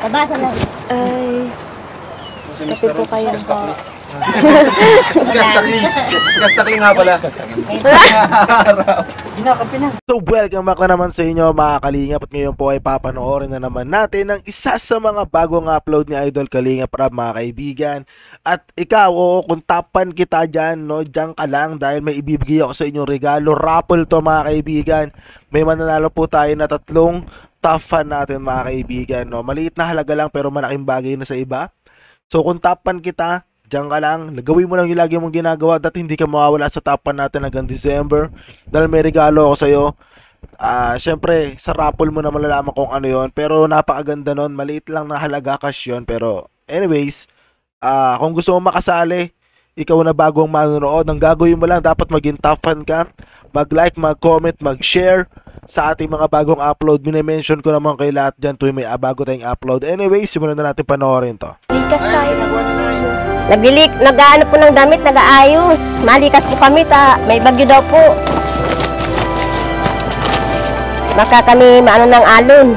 Nabasa lang. Ay, kape po kayo. Skastakli nga pala. So welcome back na naman sa inyo mga Kalingap. At ngayon po ay papanoorin na naman natin ang isa sa mga bagong upload ni Idol Kalingap Rab, mga kaibigan. At ikaw, kung tapan kita dyan, no, dyan ka lang dahil may ibibigay ako sa inyong regalo. Raffle to mga kaibigan. May mananalo po tayo na 3 top fan natin mga kaibigan, no. Maliit na halaga lang pero malaking bagay na sa iba. So kung tapan kita, diyan ka lang, gawin mo lang yung lagi mong ginagawa at hindi ka mawawala sa tapan natin hanggang December dahil may regalo ako sa'yo. Syempre, sa raffle mo na malalaman kung ano yon, pero napakaganda nun, maliit lang na halaga cash yun. Pero anyways, kung gusto mo makasali, ikaw na bagong manonood, ang gagawin mo lang, dapat maging top fan ka, mag-like, mag-comment, mag-share sa ating mga bagong upload. Minimension ko naman kay lahat dyan tuwing may bago tayong upload. Anyways, simulan na natin panoorin to. Likas tayo. Nag-ano po ng damit, nag-aayos. Malikas po kami, may bagyo daw po. Baka kami maano ng alon.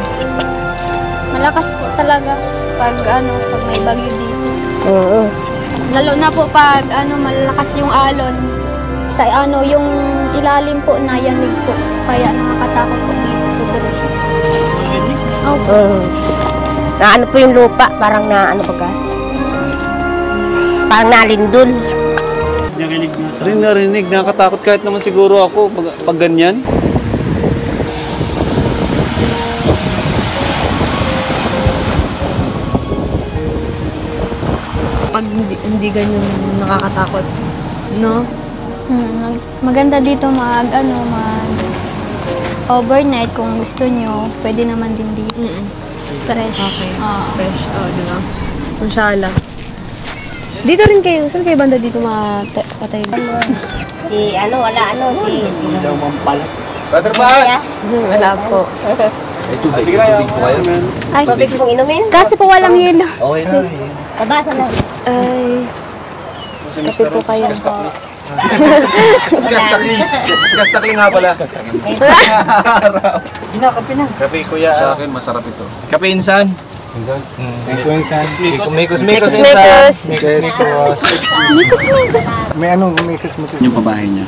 Malakas po talaga pag may bagyo dito. Oo. Lalo na po pag malakas yung alon. Sa yung ilalim po na yanig po. Kaya nakakatakot po dito sa diretsyon. Opo. Naano po yung lupa, parang parang nalindol. Narinig, nakakatakot kahit naman siguro ako pag ganyan. Pag hindi ganyan nakakatakot, no? Maganda dito mag overnight kung gusto nyo. Pwede naman din dito. Fresh. Okay. Fresh. Di ba? Inshallah. Dito rin kayo. Saan kayo banda dito patay? Si Brother Bas! Wala po. Sige na, Ay, tubig pong inumin. kasi po walang yelo. okay. Nabasa lang. Ay, kape po kayo. Skastakli nga pala. Kape kuya. Sa akin, masarap ito. Kape insan. Mikos. May mikos. Yung pabahay niya.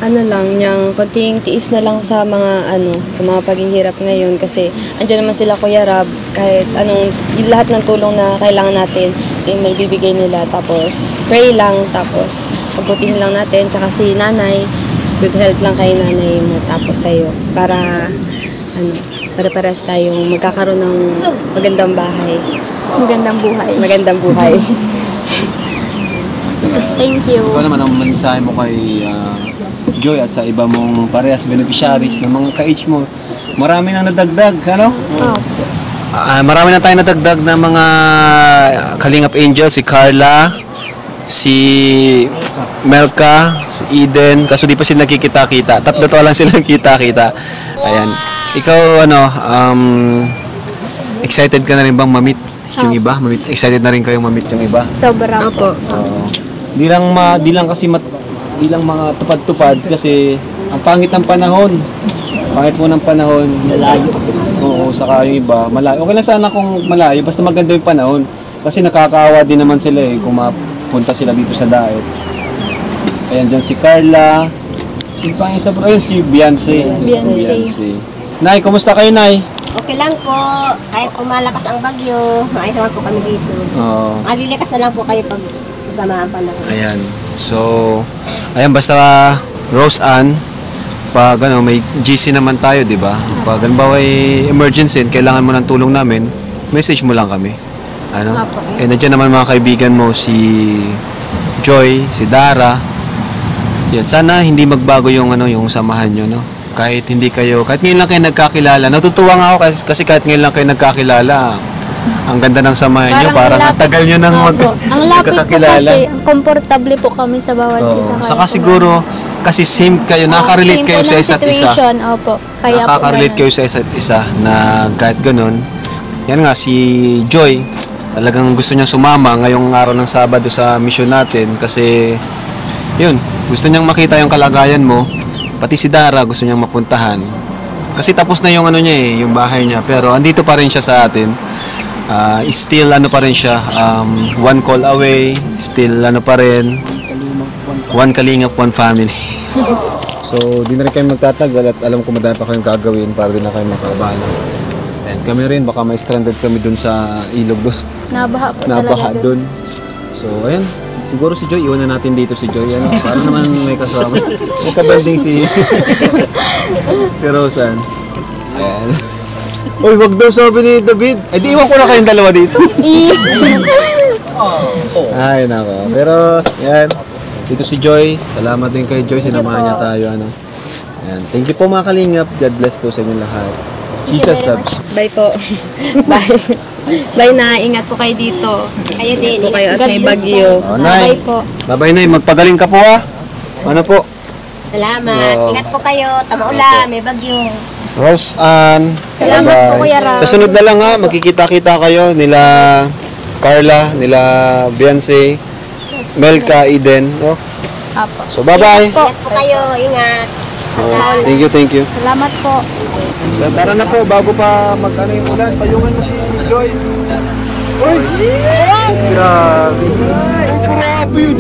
Ano lang, yung konting tiis na lang sa mga sa mga paghihirap ngayon kasi andyan naman sila Kuya Rab, kahit yung lahat ng tulong na kailangan natin may bibigay nila, tapos pray lang, tapos pagbutihin lang natin, tsaka si nanay, good health lang kay nanay mo, tapos sa'yo, para para-paras tayong magkakaroon ng magandang bahay. Magandang buhay. Magandang buhay. Thank you. Ikaw naman ang mensahe mo kay Joy at sa iba mong parehas beneficiaries ng mga ka-age mo. Marami nang nadagdag, ano? Marami na tayo nadagdag na mga Kalingap Angel, si Carla, si Melka, si Eden, kaso di pa sila nakikita-kita. 3 lang sila nakikita-kita. Ayan. Ikaw, excited ka na rin bang mamit yung iba? Excited na rin kayong mamit yung iba? Sobra po. Di lang mga tupad-tupad kasi ang pangit ng panahon. Pangit mo ng panahon. Malayo. Oo, saka yung iba, malayo. Okay lang sana kung malayo, basta maganda yung panahon. Kasi nakakaawa din naman sila kung mapunta sila dito sa daet. Ayan dyan si Carla. Si Beyonce. Nay, kumusta kayo, Nay? Okay lang po. Kahit kumalakas ang bagyo, maayos naman po kami dito. Malilikas na lang po kayo pag usamaan pa lang. Ayan. So, ayan, basta Rose Ann, pag may GC naman tayo, di ba? Pag halimbawa ay emergency, kailangan mo ng tulong namin, message mo lang kami. Nandiyan naman mga kaibigan mo, si Joy, si Dara. Yan, sana hindi magbago yung samahan nyo, no? Kahit ngayon lang kayo nagkakilala. Natutuwa nga ako kasi kahit ngayon lang kayo nagkakilala, ang ganda ng samahan nyo, parang ang tagal nyo nang ang lapit po kasi, komportable po kami sa bawat isa. Saka siguro, kasi same kayo, nakaka-relate kayo sa isa't isa. Opo. Kaya Nakaka-relate kayo sa isa't isa na kahit ganun. Yan nga, si Joy, talagang gusto niyang sumama ngayong araw ng Sabado sa mission natin kasi, yun, gusto niyang makita yung kalagayan mo. Pati si Dara gusto niyang mapuntahan. Kasi tapos na yung yung bahay niya, pero andito pa rin siya sa atin. Still ano pa rin siya, one call away, still ano pa rin, one kalingap, one family. So, di na rin kayo magtatagal at alam ko madami pa kayong gagawin para din na kayo makabala. And kami rin, baka ma-stranded kami dun sa ilog doon. Nabaha po Nabaha talaga doon. dun. So, ayan. Siguro si Joy, iwan na natin dito si Joy. Ano, para naman may kasama. May kabanding si Rosan. Ayan. Uy, wag daw sabi ni David. Ay, di iwan ko na kayong dalawa dito. Ay, nako. Pero, yan. Dito si Joy. Salamat din kay Joy. Sinamahan niya tayo. Ano. Ayan. Thank you po mga kalingap. God bless po sa inyo lahat. Jesus loves. Bye po. Bye. Bye na. Ingat po kayo dito. Kayo din. Po kayo at God may bless bagyo. Oh, Nay. Bye po. Bye-bye, Nay. Magpagaling ka po, ha. Ano po? Salamat. Oo. Ingat po kayo. Tama-ulan. May bagyo. Rose Ann. Salamat bye-bye. po, Kuya Ram. Kasunod na lang, ha. Magkikita-kita kayo. Nila Carla, nila Beyonce, Melka, Eden. No? Apo. So, bye-bye. Ingat po. Ingat po kayo. Ingat. Oh, thank you. Salamat po. So, tara na po, bago pa mag-ano yung ulan, payungan mo si Joy. Uy! Grabe. Grabe yun.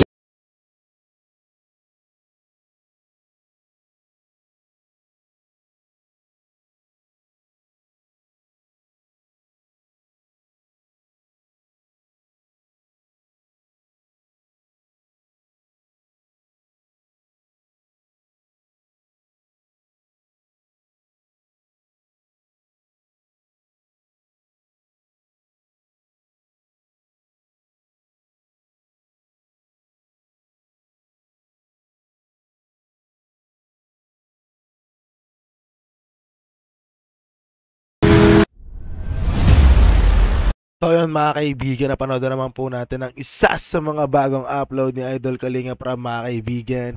So yun mga kaibigan, napanood na naman po natin ang isa sa mga bagong upload ni Idol Kalinga Prab mga kaibigan.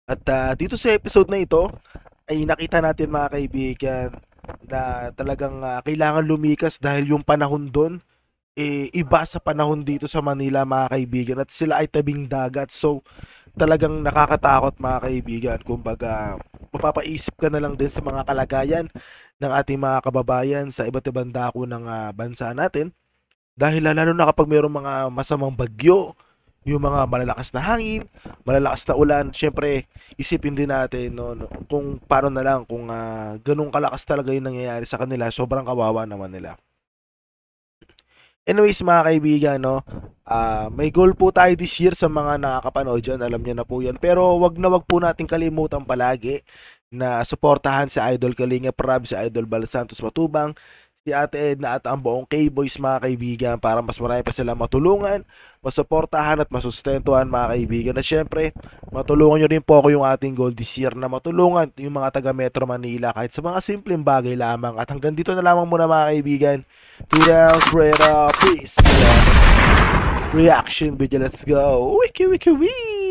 At dito sa episode na ito ay nakita natin mga kaibigan na talagang kailangan lumikas dahil yung panahon doon iba sa panahon dito sa Manila mga kaibigan, at sila ay tabing dagat. So talagang nakakatakot mga kaibigan. Kumbaga mapapaisip ka na lang din sa mga kalagayan ng ating mga kababayan sa iba't ibang dako ng bansa natin. Dahil lalo na kapag mayroong mga masamang bagyo, yung mga malalakas na hangin, malalakas na ulan, syempre isipin din natin kung paano na lang kung ganun kalakas talaga yung nangyayari sa kanila, sobrang kawawa naman nila. Anyways mga kaibigan, may goal po tayo this year sa mga nakakapanood dyan, alam niyo na po yan. Pero wag po natin kalimutan palagi na suportahan si Idol Kalinga Prab, si Idol Bal Santos Matubang, si Ate Edna at ang buong K-Boys mga kaibigan, para mas marami pa sila matulungan, masuportahan at masustentuhan mga kaibigan. At syempre, matulungan nyo rin po ako yung ating goal this year na matulungan yung mga taga Metro Manila kahit sa mga simpleng bagay lamang. At hanggang dito na lamang muna mga kaibigan. 2 rounds, straight up, peace. Reaction video, let's go. Wiki wiki wiki.